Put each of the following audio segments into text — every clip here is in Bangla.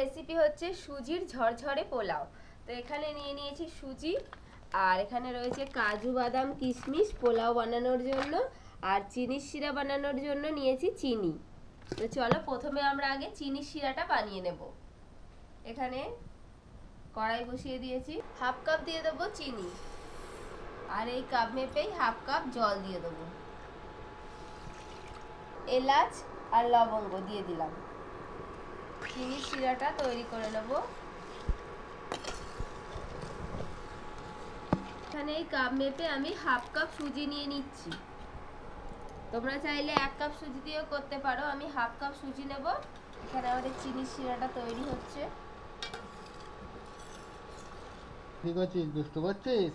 রেসিপি হচ্ছে সুজির ঝরঝরে পোলাও। তো এখানে নিয়ে নিয়েছি সুজি, আর এখানে রয়েছে কাজু বাদাম কিশমিশ পোলাও বানানোর জন্য, আর চিনির শিরা বানানোর জন্য নিয়েছি চিনি। তো চলো প্রথমে আমরা আগে চিনির শিরাটা বানিয়ে নেব। এখানে কড়াই বসিয়ে দিয়েছি, হাফ কাপ দিয়ে দেবো চিনি, আর এই কাপ মেপেই হাফ কাপ জল দিয়ে দেবো। এলাচ আর লবঙ্গ দিয়ে দিলাম। চিনির শিরাটা তৈরি করে নেব। এখানে এই কাপ মেপে আমি হাফ কাপ সুজি নিয়ে নিচ্ছি। তোমরা চাইলে এক কাপ সুজি দিয়েও করতে পারো, আমি হাফ কাপ সুজি নেব। এখানে আমাদের চিনির শিরাটা তৈরি হচ্ছে। কি করছিস, দুষ্টু করছিস?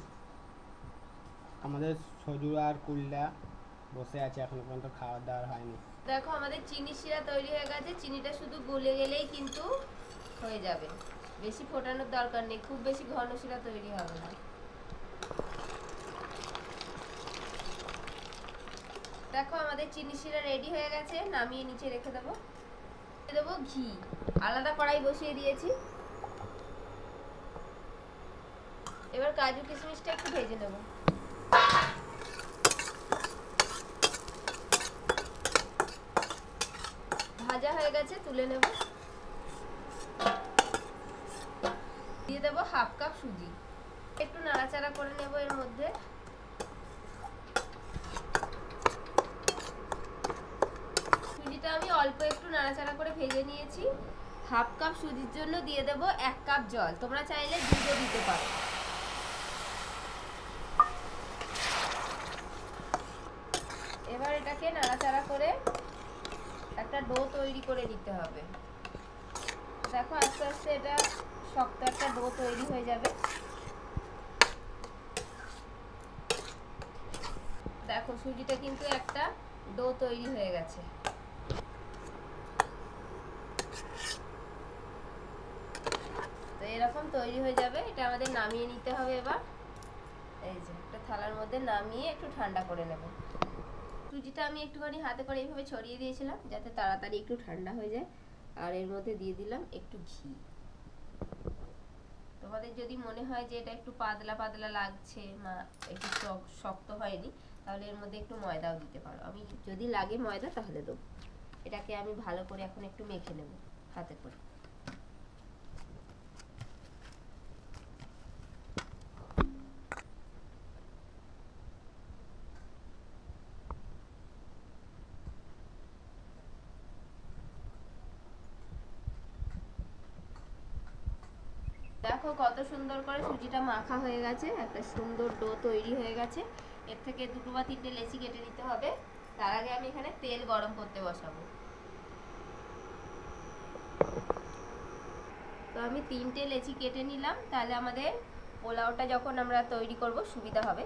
আমাদের সজু আর কুল্লা বসে আছে, এখনো পর্যন্ত খাওয়ার দাওয়ার হয়নি। দেখো আমাদের চিনির শিরা তৈরি হয়ে গেছে। চিনিটা শুধু গলে গেলেই কিন্তু হয়ে যাবে, বেশি ফোটানোর দরকার নেই, খুব বেশি ঘন শিরা তৈরি হবে না। দেখো আমাদের চিনি শিরা রেডি হয়ে গেছে, নামিয়ে নিচে রেখে দেবো। দেবো ঘি, আলাদা কড়াই বসিয়ে দিয়েছি। এবার কাজু কিশমিশটা একটু ভেজে নেব। ভাজা হয়ে গেছে, তুলে নেব। দিয়ে দেবো হাফ কাপ সুজি, একটু নাড়াচাড়া করে নেব। এর মধ্যে সুজিটা আমি অল্প একটু নাড়াচাড়া করে ভেজে নিয়েছি। হাফ কাপ সুজির জন্য দিয়ে দেব এক কাপ জল, তোমরা চাইলে দুধও দিতে পারো। এবার এটাকে নাড়াচাড়া করে একটা ডো তৈরি করে নিতে হবে। দেখো আস্তে আস্তে এটা শক্ত একটা ডো তৈরি হয়ে যাবে। দেখো সুজিটা কিন্তু একটা ডো তৈরি হয়ে গেছে। তো এরকম তৈরি হয়ে যাবে, এটা আমাদের নামিয়ে নিতে হবে। এবার এই যে একটা থালার মধ্যে নামিয়ে একটু ঠান্ডা করে নেব। সুজিটা আমি একটুখানি হাতে করে এইভাবে ছড়িয়ে দিয়েছিলাম যাতে তাড়াতাড়ি একটু ঠান্ডা হয়ে যায়। আর এর মধ্যে দিয়ে দিলাম একটু ঘি। তোমাদের যদি মনে হয় যে এটা একটু পাতলা পাতলা লাগছে না, একটু শক্ত হয়নি, তাহলে এর মধ্যে একটু ময়দাও দিতে পারো। আমি যদি লাগে ময়দা তাহলে দেবো। এটাকে আমি ভালো করে এখন একটু মেখে নেব হাতে করে। দেখো কত সুন্দর করে সুজিটা মাখা হয়ে গেছে, একটা সুন্দর ডো তৈরি হয়ে গেছে। এর থেকে দুটো বা তিনটে লেচি কেটে নিতে হবে। তার আগে আমি এখানে তেল গরম করতে বসাবো। তো আমি তিনটে লেচি কেটে নিলাম, তাহলে আমাদের পোলাওটা যখন আমরা তৈরি করব সুবিধা হবে।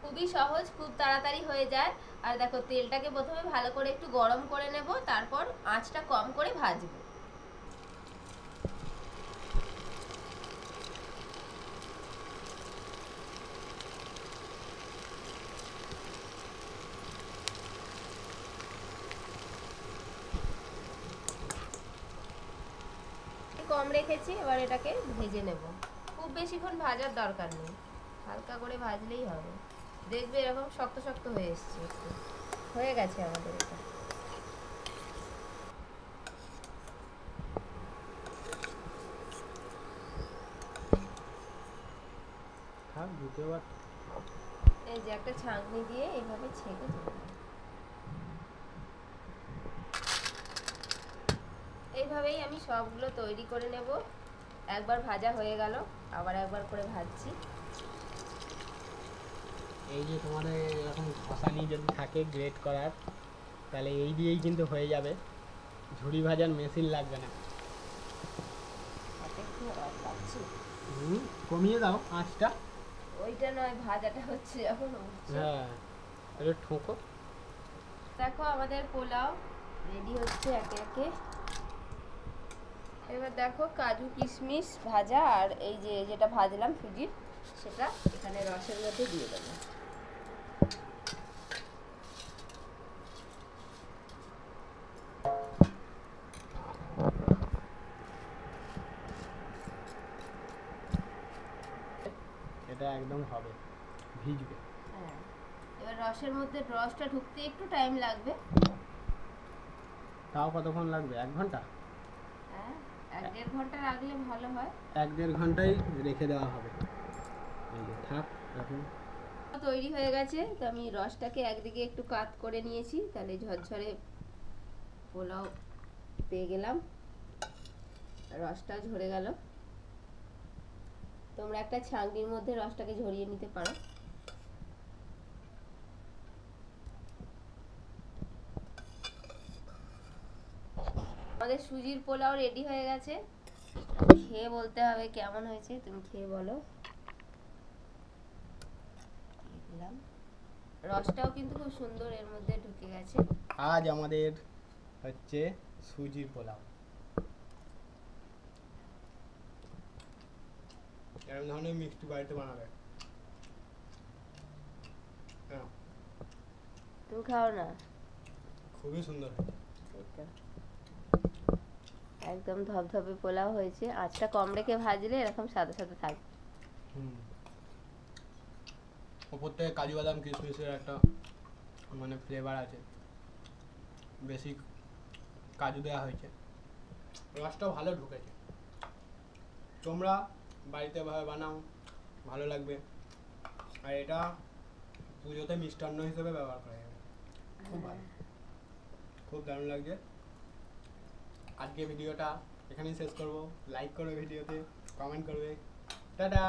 খুবই সহজ, খুব তাড়াতাড়ি হয়ে যায়। আর দেখো তেলটাকে প্রথমে ভালো করে একটু গরম করে নেব, তারপর আঁচটা কম করে ভাজবো। কম রেখেছি, এবার এটাকে ভেজে নেব। খুব বেশিক্ষণ ভাজার দরকার নেই, হালকা করে ভাজলেই হবে। দেখবে এরকম শক্ত শক্ত হয়ে এসছে, একটু হয়ে গেছে আমাদের এটা। এই যে একটা ছাঁকনি দিয়ে এইভাবে ছেঁকে তুলে, এইভাবেই আমি সবগুলো তৈরি করে নেব। একবার ভাজা হয়ে গেল, আবার একবার করে ভাজছি। এই যে তোমাদের এরকম ঘষানি যদি থাকে গ্রেট করার, তাহলে এই দিয়েই কিন্তু হয়ে যাবে, ঝুড়ি ভাজার মেশিন লাগবে না। কমিয়ে দাও আঁচটা। ওইটা নয়, ভাজাটা হচ্ছে যখন উঠছে। হ্যাঁ, এটা ঠোকো। দেখো আমাদের পোলাও রেডি হচ্ছে একে একে। এবার দেখো কাজু কিশমিশ ভাজা আর এই যে যেটা ভাজলাম সুজির, সেটা এখানে রসের মধ্যে দিয়ে দেবো। হবে, ভিজবে। হ্যাঁ, এবার রসের মধ্যে রসটা ঢুকতে একটু টাইম লাগবে। তাও কতক্ষণ লাগবে? 1 ঘন্টা? হ্যাঁ, 1-1.5 ঘন্টা রাখলে ভালো হয়। 1-1.5 ঘন্টাই রেখে দেওয়া হবে। এই যে থাক এখন। তৈরি হয়ে গেছে। তো আমি রসটাকে একদিকে একটু কাত করে নিয়েছি, তাহলে ঝরঝরে পোলাও পেয়ে গেলাম। রসটা ঝরে গেল। তোমরা একটা ছাঁকনির মধ্যে রসটাকে ঝরিয়ে নিতে পারো। আমাদের সুজির পোলাও রেডি হয়ে গেছে। খেয়ে বলতে হবে কেমন হয়েছে। তুমি খেয়ে বলো। দিলাম, রসটাও কিন্তু খুব সুন্দর এর মধ্যে ঢুকে গেছে। আজ আমাদের হচ্ছে সুজির পোলাও। এরকম ধরনের মিষ্টি বাড়িতে বানাবে। হ্যাঁ, তুমি খাও না? খুবই সুন্দর। এটা একদম ধবধবে পোলাও হয়েছে। আঁচটা কম রেখে ভাজলে এরকম সাদা সাদা থাকবে। ওপর থেকে কাজু বাদাম কিশমিশের একটা মানে ফ্লেভার আছে, বেশি কাজু দেওয়া হয়েছে, রসটাও ভালো ঢুকেছে। তোমরা বাড়িতে ভাবে বানাও, ভালো লাগবে। আর এটা পুজোতে মিষ্টান্ন হিসেবে ব্যবহার করা যাবে। খুব ভালো, খুব দারুণ লাগছে। আজকে ভিডিওটা এখানেই শেষ করব। লাইক করবে ভিডিওতে, কমেন্ট করবে। টাটা।